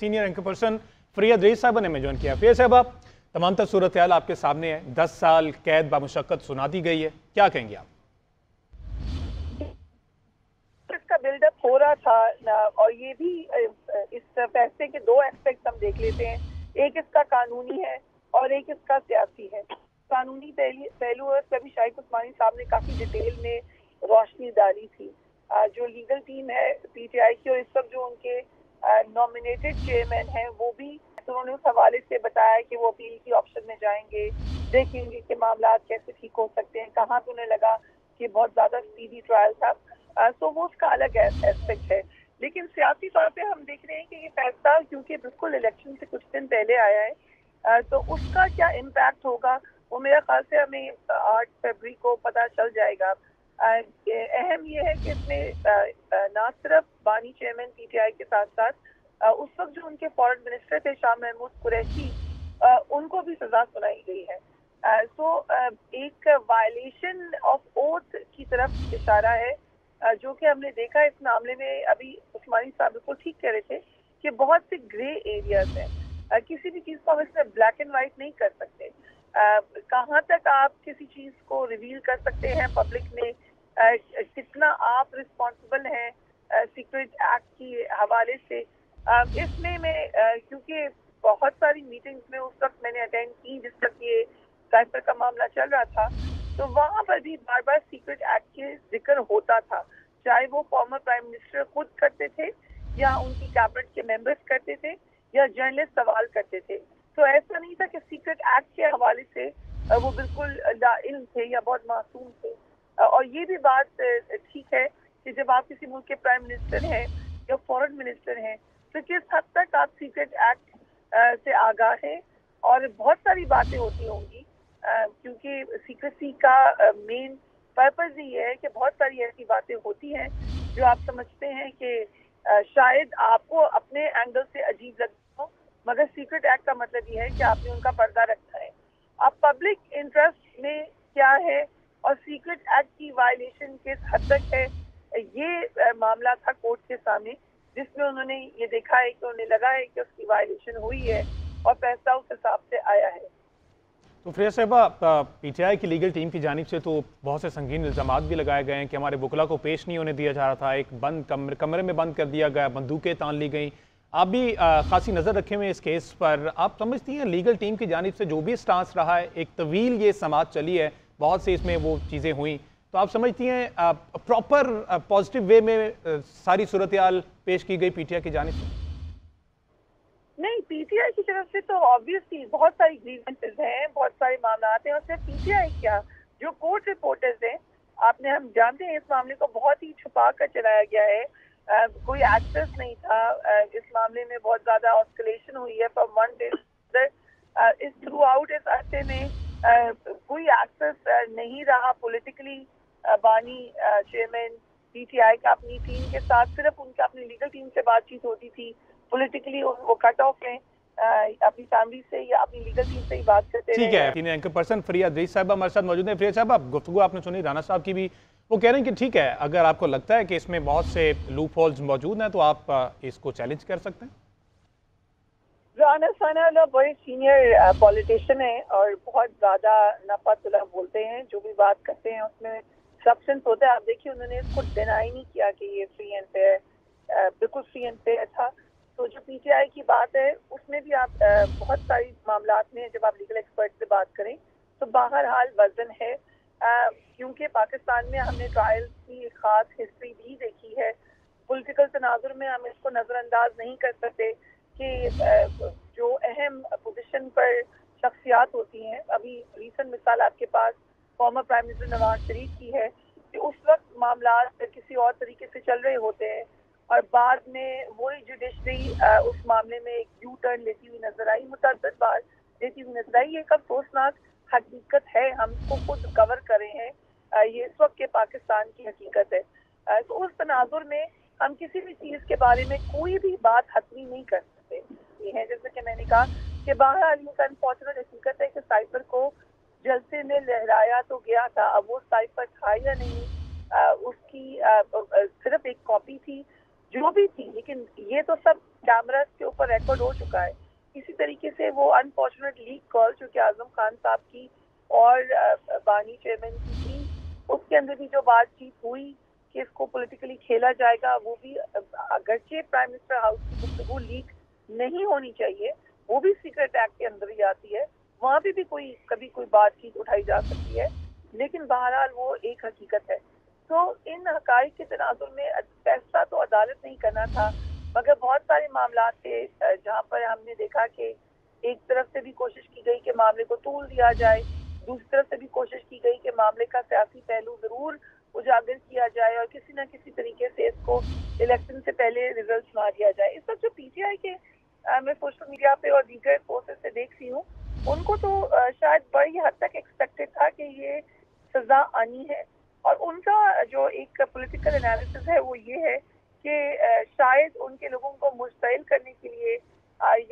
Senior anchor person फरिया दरीस साहब ने हमें ज्वाइन किया। फरिया साहब, आप तमाम तर सूरत हाल आपके सामने है, 10 साल कैद बामुशक्कत सुना दी गई है, क्या कहेंगे आप? इसका बिल्डअप हो रहा था और ये भी इस फैसले के दो एस्पेक्ट हम देख लेते हैं। एक इसका कानूनी है और एक इसका सियासी है। कानूनी पहलू है, उस पर भी शाहिद उस्मानी साहब ने काफी डिटेल में रोशनी डाली थी। जो लीगल टीम है पीटीआई की और इस वक्त जो उनके नॉमिनेटेड चेयरमैन हैं वो भी, तो उन्होंने उस हवाले से बताया कि वो अपील की ऑप्शन में जाएंगे, देखेंगे कि मामला कैसे ठीक हो सकते हैं, कहाँ तो उन्हें लगा कि बहुत ज्यादा स्पीडी ट्रायल था, तो वो उसका अलग एस्पेक्ट है। लेकिन सियासी तौर पे हम देख रहे हैं कि ये फैसला क्योंकि बिल्कुल इलेक्शन से कुछ दिन पहले आया है, तो उसका क्या इम्पैक्ट होगा वो मेरा ख्याल से हमें 8 फरवरी को पता चल जाएगा। अहम ये है कि इसमें ना सिर्फ बानी चेयरमैन पीटीआई के साथ साथ उस वक्त जो उनके फॉरेन मिनिस्टर थे शाह महमूद कुरैशी, उनको भी सजा सुनाई गई है। तो एक वायलेशन ऑफ ओथ की तरफ इशारा है, जो कि हमने देखा इस मामले में। अभी उस्मानी साहब बिल्कुल ठीक कह रहे थे कि बहुत से ग्रे एरियाज हैं, किसी भी चीज़ को हम इसमें ब्लैक एंड वाइट नहीं कर सकते। कहाँ तक आप किसी चीज़ को रिवील कर सकते हैं पब्लिक में, कितना आप रिस्पॉन्सिबल हैं सीक्रेट एक्ट के हवाले से, इसमें मैं क्योंकि बहुत सारी मीटिंग्स में उस वक्त मैंने अटेंड की जिस वक्त ये साइफर का मामला चल रहा था, तो वहाँ पर भी बार बार सीक्रेट एक्ट के जिक्र होता था, चाहे वो फॉर्मर प्राइम मिनिस्टर खुद करते थे या उनकी कैबिनेट के मेंबर्स करते थे या जर्नलिस्ट सवाल करते थे। तो ऐसा नहीं था कि सीक्रेट एक्ट के हवाले से वो बिल्कुल लाइल्म थे या बहुत मासूम थे। और ये भी बात ठीक है कि जब आप किसी मुल्क के प्राइम मिनिस्टर हैं या फॉरेन मिनिस्टर हैं तो किस हद तक आप सीक्रेट एक्ट से आगाह हैं, और बहुत सारी बातें होती होंगी क्योंकि सीक्रेसी का मेन पर्पज ही है कि बहुत सारी ऐसी बातें होती हैं जो आप समझते हैं कि शायद आपको अपने एंगल से अजीब लगता हो, मगर सीक्रेट एक्ट का मतलब ये है कि आपने उनका पर्दा रखा है। अब पब्लिक इंटरेस्ट में क्या है और सीक्रेट एक्ट की वायलेशन किस हद तक है, ये मामला था कोर्ट के सामने, जिसमें उन्होंने ये देखा है कि उन्हें लगा है कि उसकी वायलेशन हुई है और फैसला उस हिसाब से आया है। तो फरिया साहबा, पीटीआई की लीगल टीम की जानिब से तो बहुत से संगीन इल्ज़ामात भी लगाए गए हैं कि हमारे वकला को पेश नहीं होने दिया जा रहा था, एक बंद कमरे में बंद कर दिया गया, बंदूकें तान ली गई। आप भी खासी नज़र रखे हुए इस केस पर, आप समझती हैं लीगल टीम की जानिब से जो भी स्टांस रहा है, एक तवील ये समात चली है, बहुत से इसमें वो चीज़ें हुई, तो आप समझती हैं प्रॉपर पॉजिटिव वे में सारी सूरत हाल पेश की गई पीटीआई की जानिब से? नहीं, पीटीआई की तरफ से तो ऑब्वियसली बहुत सारी ग्रीवेंसेस हैं, बहुत सारे मामला हैं, और सिर्फ पीटीआई क्या, जो कोर्ट रिपोर्टर्स हैं, हम जानते हैं इस मामले को बहुत ही छुपा कर चलाया गया है, कोई एक्सेस नहीं था। इस मामले में बहुत ज्यादा ऑस्कलेशन हुई है फ्रॉम वन डे इस थ्रू आउट इस अरसे में कोई एक्सेस नहीं रहा पॉलिटिकली। बानी चेयरमैन पीटीआई का अपनी टीम के साथ सिर्फ उनका अपनी लीगल टीम से बातचीत होती थी, पॉलिटिकली वो कट ऑफ हैं, अपनी फैमिली से या अपनी लीगल टीम से ही बात करते रहे। ठीक है, सीनियर एंकर पर्सन फरिया दरीस साहब हमारे साथ मौजूद हैं। फरिया साहब, आप गुफ्तगू आपने सुनी राना साहब की भी, वो कह रहे हैं कि ठीक है, अगर आपको लगता है कि इसमें बहुत से लूप होल्स मौजूद हैं तो आप इसको चैलेंज कर सकते हैं। राना साहब बड़े सीनियर पॉलिटिशियन हैं और बहुत ज्यादा नफा तुला बोलते हैं, जो भी बात करते हैं उसमें सब्सटेंस होता है। आप देखिए, उन्होंने इसको डिनाई नहीं किया कि ये फ्री एंड फेयर, बिल्कुल फ्री एंड फेयर था। तो जो पीटीआई की बात है उसमें भी आप बहुत सारी मामलात में जब आप लीगल एक्सपर्ट से बात करें तो बहरहाल वजन है, क्योंकि पाकिस्तान में हमने ट्रायल की खास हिस्ट्री भी देखी है। पॉलिटिकल तनाजुर में हम इसको नज़रअंदाज नहीं कर सकते कि जो अहम पोजीशन पर शख्सियात होती हैं, अभी रीसेंट मिसाल आपके पास former prime minister Nawaz Sharif की है कि उस वक्त मामला किसी और तरीके से चल रहे होते हैं और बाद में वही जुडिशरी उस मामले में एक यू टर्न लेती हुई नजर आई, मुतअद्दिद बार लेती हुई नजर आई। ये एक अफसोसनाक हकीकत है, हम इसको खुद कवर करे हैं, ये इस वक्त के पाकिस्तान की हकीकत है। तो उस तनाजुर में हम किसी भी चीज़ के बारे में कोई भी बात हतमी नहीं कर सकते। ये है जैसे कि मैंने कहा कि बहरहाल ये अनफॉर्चुनेट हकीकत है कि साइफर को जलसे में लहराया तो गया था, अब वो साइफर था या नहीं, उसकी सिर्फ एक कॉपी थी जो भी थी, लेकिन ये तो सब कैमरास के ऊपर रिकॉर्ड हो चुका है। इसी तरीके से वो अनफॉर्चुनेट लीक कॉल जो कि आजम खान साहब की और बानी चेयरमैन की थी, उसके अंदर भी जो बातचीत हुई कि इसको पॉलिटिकली खेला जाएगा, वो भी अगरचे प्राइम मिनिस्टर हाउस की गुफ्तगू लीक नहीं होनी चाहिए, वो भी सीक्रेट एक्ट के अंदर ही आती है, वहाँ पे भी कभी कोई बातचीत उठाई जा सकती है, लेकिन बहरहाल वो एक हकीकत है। तो इन हकाइक के तनाजुर में फैसला तो अदालत नहीं करना था, मगर बहुत सारे मामला थे जहाँ पर हमने देखा कि एक तरफ से भी कोशिश की गई कि मामले को तूल दिया जाए, दूसरी तरफ से भी कोशिश की गई कि मामले का सियासी पहलू जरूर उजागर किया जाए और किसी न किसी तरीके से इसको इलेक्शन से पहले रिजल्ट ना दिया जाए। इस वक्त जो पीटीआई के मैं सोशल मीडिया पे और दीगर सोर्सेज से देख रही हूँ, उनको तो शायद बड़ी हद तक एक्सपेक्टेड था कि ये सजा आनी है, और उनका जो एक पॉलिटिकल एनालिसिस है वो ये है कि शायद उनके लोगों को मुस्तैल करने के लिए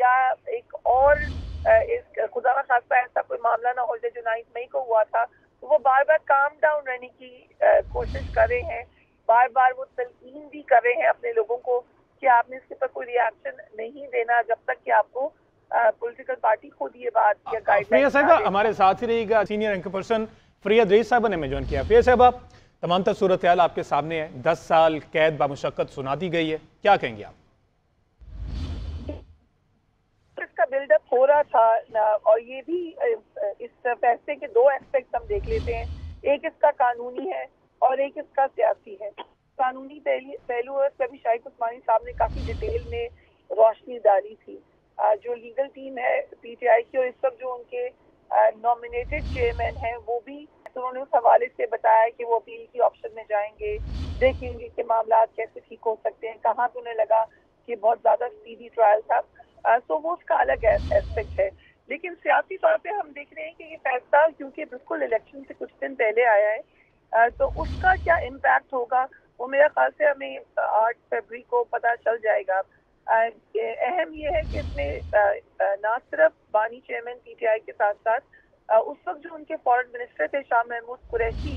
या एक और इस खुदा ना खास्ता ऐसा कोई मामला ना हो जाए जो 9 मई को हुआ था, तो वो बार बार काम डाउन रहने की कोशिश कर रहे हैं, बार बार वो तलकीन भी कर रहे हैं अपने लोगों को कि आपने इसके पर कोई रिएक्शन नहीं देना जब तक कि आपको पॉलिटिकल पार्टी खुद ये बात या प्रिया साहिबा हमारे साथ ही रहेगा सीनियर एंकर पर्सन फरियाद रईस साहबा ने हमें ज्वाइन किया। प्रिया साहिबा, तमाम तर सूरत हाल आपके सामने है, 10 साल कैद बामुशक्कत सुना दी गई है, क्या कहेंगे आप? इसका बिल्डअप हो रहा था और ये भी इस फैसले के दो एस्पेक्ट हम देख लेते हैं, एक इसका कानूनी है और एक इसका सियासी है। कानूनी पहलू है, उसका भी शाहिद उस्मानी साहब ने काफी डिटेल में रोशनी डाली थी। जो लीगल टीम है पीटीआई की और इस वक्त जो उनके नॉमिनेटेड चेयरमैन हैं वो भी, तो उन्होंने उस हवाले से बताया कि वो अपील की ऑप्शन में जाएंगे, देखेंगे कि मामला कैसे ठीक हो सकते हैं, कहाँ तो उन्हें लगा कि बहुत ज्यादा स्पीडी ट्रायल था, तो वो उसका अलग एस्पेक्ट है। लेकिन सियासी तौर पे हम देख रहे हैं कि ये फैसला क्योंकि बिल्कुल इलेक्शन से कुछ दिन पहले आया है, तो उसका क्या इम्पैक्ट होगा वो मेरा ख्याल से हमें 8 फरवरी को पता चल जाएगा। अहम ये है कि इसमें ना सिर्फ बानी चेयरमैन पीटीआई के साथ साथ उस वक्त जो उनके फॉरेन मिनिस्टर थे शाह महमूद कुरैशी,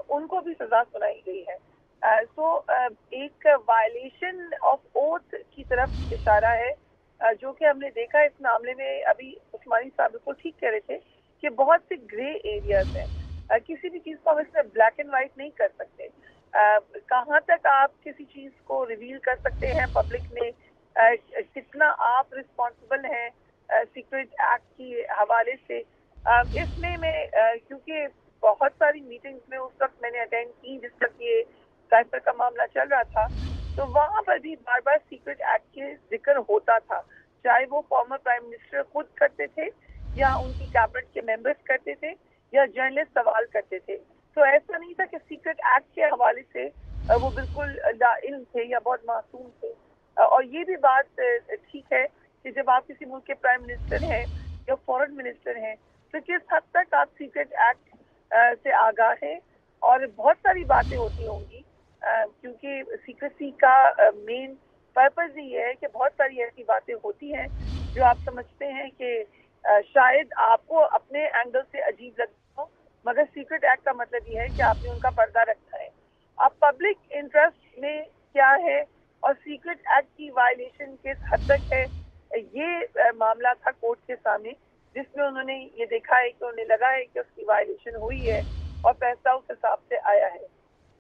उनको भी सजा सुनाई गई है। तो एक वायलेशन ऑफ ओथ की तरफ इशारा है, जो कि हमने देखा इस मामले में। अभी उस्मानी साहब बिल्कुल ठीक कह रहे थे कि बहुत से ग्रे एरियाज हैं, किसी भी चीज़ को हम इसमें ब्लैक एंड वाइट नहीं कर सकते। कहाँ तक आप किसी चीज़ को रिवील कर सकते हैं पब्लिक में, कितना आप रिस्पॉन्सिबल हैं सीक्रेट एक्ट के हवाले से, इसमें मैं क्योंकि बहुत सारी मीटिंग्स में उस वक्त मैंने अटेंड की जिस वक्त ये साइफर का मामला चल रहा था, तो वहाँ पर भी बार बार सीक्रेट एक्ट के जिक्र होता था, चाहे वो फॉर्मर प्राइम मिनिस्टर खुद करते थे या उनकी कैबिनेट के मेंबर्स करते थे या जर्नलिस्ट सवाल करते थे। तो ऐसा नहीं था कि सीक्रेट एक्ट के हवाले से वो बिल्कुल लाइल्म थे या बहुत मासूम थे। और ये भी बात ठीक है कि जब आप किसी मुल्क के प्राइम मिनिस्टर हैं या फॉरेन मिनिस्टर हैं तो किस हद तक आप सीक्रेट एक्ट से आगाह हैं, और बहुत सारी बातें होती होंगी क्योंकि सीक्रेसी का मेन पर्पज ही है कि बहुत सारी ऐसी बातें होती हैं जो आप समझते हैं कि शायद आपको अपने एंगल से अजीब लगता हो, मगर सीक्रेट एक्ट का मतलब ये है कि आपने उनका पर्दा रखा है। अब पब्लिक इंटरेस्ट में क्या है और सीक्रेट एक्ट की वायलेशन किस हद तक है, ये मामला था कोर्ट के सामने, जिसमें उन्होंने ये देखा है कि उन्हें लगा है कि उसकी वायलेशन हुई है और फैसला उस हिसाब से आया है।